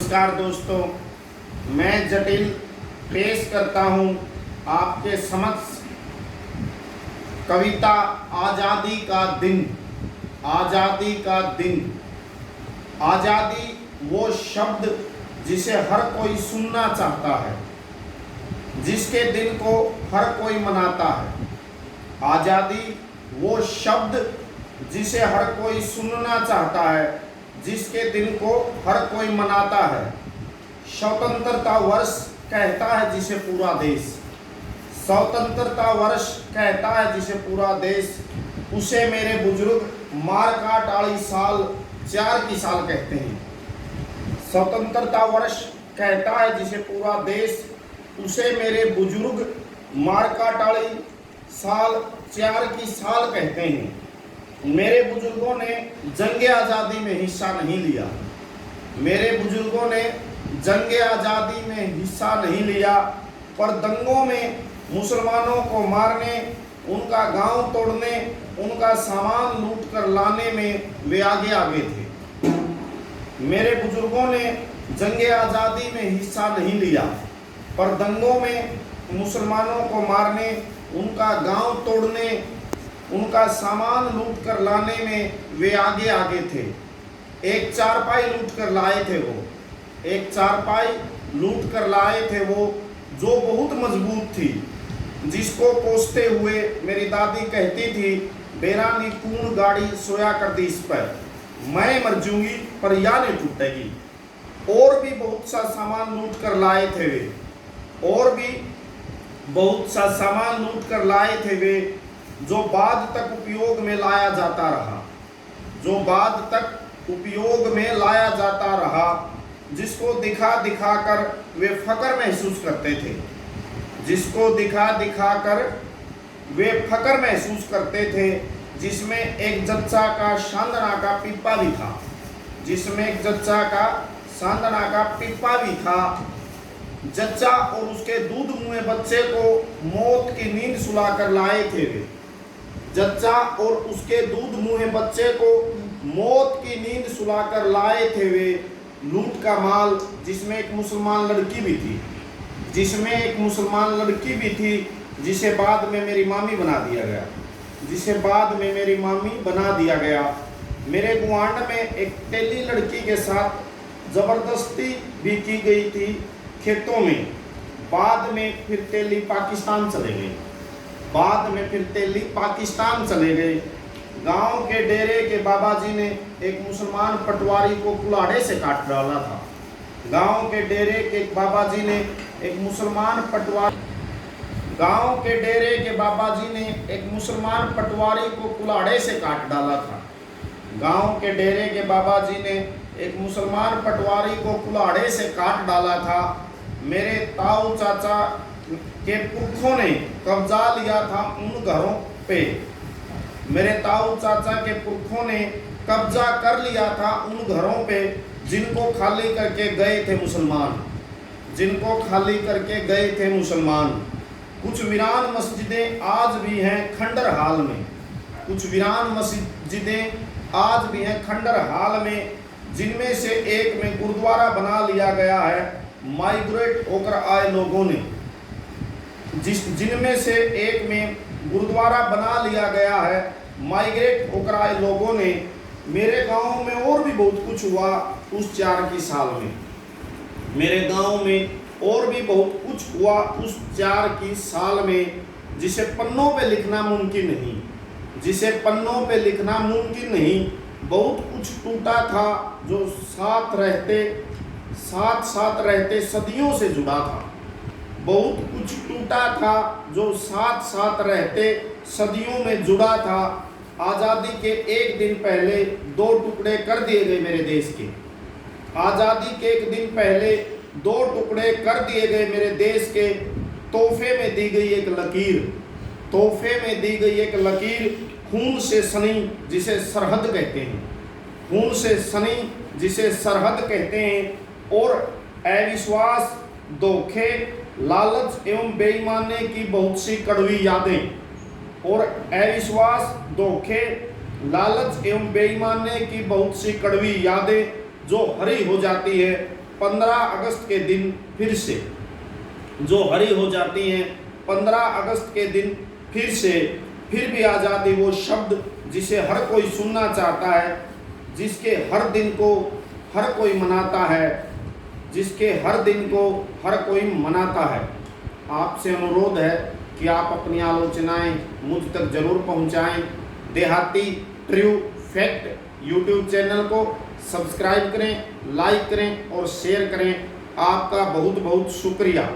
नमस्कार दोस्तों, मैं जटिल पेश करता हूँ आपके समक्ष कविता आज़ादी का दिन। आज़ादी का दिन। आज़ादी वो शब्द जिसे हर कोई सुनना चाहता है, जिसके दिन को हर कोई मनाता है। आज़ादी वो शब्द जिसे हर कोई सुनना चाहता है, जिसके दिन को हर कोई मनाता है। स्वतंत्रता वर्ष कहता है जिसे पूरा देश, स्वतंत्रता वर्ष कहता है जिसे पूरा देश, उसे मेरे बुजुर्ग मार काट आड़ी साल 4 की साल कहते हैं। स्वतंत्रता वर्ष कहता है जिसे पूरा देश, उसे मेरे बुजुर्ग मार काट आड़ी साल 4 की साल कहते हैं। मेरे बुजुर्गों ने जंग आज़ादी में हिस्सा नहीं लिया, मेरे बुजुर्गों ने जंग आज़ादी में हिस्सा नहीं लिया, पर दंगों में मुसलमानों को मारने, उनका गांव तोड़ने, उनका सामान लूट कर लाने में वे आगे आगे थे। मेरे बुजुर्गों ने जंग आज़ादी में हिस्सा नहीं लिया, पर दंगों में मुसलमानों को मारने, उनका गांव तोड़ने, उनका सामान लूट कर लाने में वे आगे आगे थे। एक चारपाई लूट कर लाए थे वो, एक चारपाई लूट कर लाए थे वो, जो बहुत मजबूत थी, जिसको पोसते हुए मेरी दादी कहती थी, बेरानी कून गाड़ी सोया कर दी इस पर, मैं मर जूंगी पर या नहीं टूटेगी। और भी बहुत सा सामान लूट कर लाए थे वे, और भी बहुत सा सामान लूट कर लाए थे वे, जो बाद तक उपयोग में लाया जाता रहा, जो बाद तक उपयोग में लाया जाता रहा, जिसको दिखा दिखा कर वे फख्र महसूस करते थे, जिसको दिखा दिखा कर वे फख्र महसूस करते थे, जिसमें एक जच्चा का सांदना का पिप्पा भी था, जिसमें एक जच्चा का सांदना का पिप्पा भी था। जच्चा और उसके दूध मुँहे बच्चे को मौत की नींद सुला कर लाए थे वे, जच्चा और उसके दूध मुँहे बच्चे को मौत की नींद सुलाकर लाए थे वे। लूट का माल, जिसमें एक मुसलमान लड़की भी थी, जिसमें एक मुसलमान लड़की भी थी, जिसे बाद में मेरी मामी बना दिया गया, जिसे बाद में मेरी मामी बना दिया गया। मेरे गुआंढ में एक तेली लड़की के साथ ज़बरदस्ती भी की गई थी खेतों में। बाद में फिर तेली पाकिस्तान चले गए, बाद में फिर तेली पाकिस्तान चले गए। गांव के डेरे के बाबा जी ने एक मुसलमान पटवारी को कुल्हाड़े से काट डाला था। गांव के डेरे के बाबा जी ने एक मुसलमान पटवारी, गांव के डेरे के बाबा जी ने एक मुसलमान पटवारी को कुल्हाड़े से काट डाला था। गांव के डेरे के बाबा जी ने एक मुसलमान पटवारी को कुल्हाड़े से काट डाला था। मेरे ताऊ चाचा के पुरखों ने कब्जा लिया था उन घरों पे, मेरे ताऊ चाचा के पुरखों ने कब्जा कर लिया था उन घरों पे, जिनको खाली करके गए थे मुसलमान, जिनको खाली करके गए थे मुसलमान। कुछ वीरान मस्जिदें आज भी हैं खंडर हाल में, कुछ वीरान मस्जिदें आज भी हैं खंडर हाल में, जिनमें से एक में गुरुद्वारा बना लिया गया है माइग्रेट होकर आए लोगों ने, जिनमें से एक में गुरुद्वारा बना लिया गया है माइग्रेट होकर आए लोगों ने। मेरे गांव में और भी बहुत कुछ हुआ उस 4 की साल में, मेरे गांव में और भी बहुत कुछ हुआ उस 4 की साल में, जिसे पन्नों पे लिखना मुमकिन नहीं, जिसे पन्नों पे लिखना मुमकिन नहीं। बहुत कुछ टूटा था जो साथ रहते सदियों से जुड़ा था, बहुत कुछ टूटा था जो साथ साथ रहते सदियों में जुड़ा था। आज़ादी के एक दिन पहले 2 टुकड़े कर दिए गए मेरे देश के, आज़ादी के एक दिन पहले 2 टुकड़े कर दिए गए मेरे देश के। तोहफे में दी गई एक लकीर, तोहफे में दी गई एक लकीर, खून से सनी जिसे सरहद कहते हैं, खून से सनी जिसे सरहद कहते हैं। और अविश्वास, धोखे, लालच एवं बेईमानी की बहुत सी कड़वी यादें, और अविश्वास, धोखे, लालच एवं बेईमानी की बहुत सी कड़वी यादें जो हरी हो जाती है 15 अगस्त के दिन फिर से जो हरी हो जाती हैं, 15 अगस्त के दिन फिर भी आज़ादी वो शब्द जिसे हर कोई सुनना चाहता है, जिसके हर दिन को हर कोई मनाता है, जिसके हर दिन को हर कोई मनाता है। आपसे अनुरोध है कि आप अपनी आलोचनाएं मुझ तक जरूर पहुंचाएं। देहाती ट्रू फैक्ट यूट्यूब चैनल को सब्सक्राइब करें, लाइक करें और शेयर करें। आपका बहुत बहुत शुक्रिया।